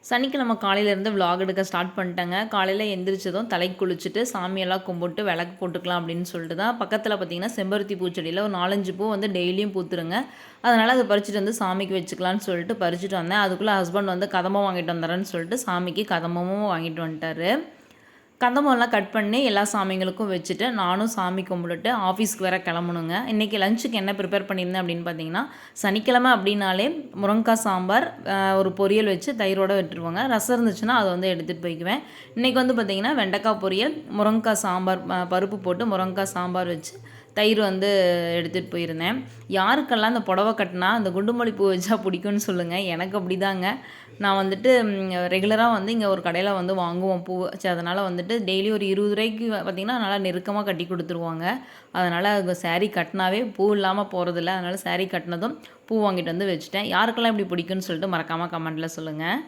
சனிக்கிழமை காலையிலேருந்து விலாக் எடுக்க ஸ்டார்ட் பண்ணிட்டேங்க. காலையில் எந்திரிச்சதும் தலைக்கு குளிச்சுட்டு சாமியெல்லாம் கும்பிட்டு விளக்கு போட்டுக்கலாம் அப்படின்னு சொல்லிட்டு தான் பக்கத்தில் பார்த்தீங்கன்னா செம்பருத்தி பூச்செடியில் ஒரு 4, 5 பூ வந்து டெய்லியும் பூத்துருங்க. அதனால் அதை பறிச்சுட்டு வந்து சாமிக்கு வச்சுக்கலான்னு சொல்லிட்டு பறிச்சுட்டு வந்தேன். அதுக்குள்ளே ஹஸ்பண்ட் வந்து கதம்பம் வாங்கிட்டு வந்துடுறேன்னு சொல்லிட்டு சாமிக்கு கதம்பமும் வாங்கிட்டு வந்துட்டாரு. கதம்பம்லாம் கட் பண்ணி எல்லா சாமிங்களுக்கும் வச்சுட்டு நானும் சாமி கும்பிட்டுட்டு ஆஃபீஸ்க்கு வேறு கிளம்பணுங்க. இன்றைக்கி லஞ்சுக்கு என்ன ப்ரிப்பேர் பண்ணியிருந்தேன் அப்படின்னு பார்த்தீங்கன்னா, சனிக்கிழமை அப்படின்னாலே முருங்கைக்காய் சாம்பார், ஒரு பொரியல் வச்சு தயிரோடு விட்டுருவாங்க. ரசம் இருந்துச்சுன்னா அதை வந்து எடுத்துகிட்டு போய்க்குவேன். இன்றைக்கி வந்து பார்த்திங்கன்னா வெண்டைக்காய் பொரியல், முருங்கைக்காய் சாம்பார், பருப்பு போட்டு முருங்கைக்காய் சாம்பார் வச்சு தயிர் வந்து எடுத்துகிட்டு போயிருந்தேன். யாருக்கெல்லாம் இந்த புடவை கட்டினா அந்த குண்டுமல்லி பூ வச்சா பிடிக்கும்னு சொல்லுங்கள். எனக்கு அப்படி தாங்க. நான் வந்துட்டு ரெகுலராக வந்து இங்கே ஒரு கடையில் வந்து வாங்குவோம் பூ. சரி, அதனால் வந்துட்டு டெய்லி ஒரு 20 ரூபாய்க்கு பார்த்திங்கன்னா நல்லா நெருக்கமாக கட்டி கொடுத்துருவாங்க. அதனால் சாரீ கட்டினாவே பூ இல்லாமல் போகிறதில்ல. அதனால் சாரீ கட்டினதும் பூ வாங்கிட்டு வந்து வச்சுட்டேன். யாருக்கெல்லாம் இப்படி பிடிக்கும்னு சொல்லிட்டு மறக்காமல் கமெண்ட்டில் சொல்லுங்கள்.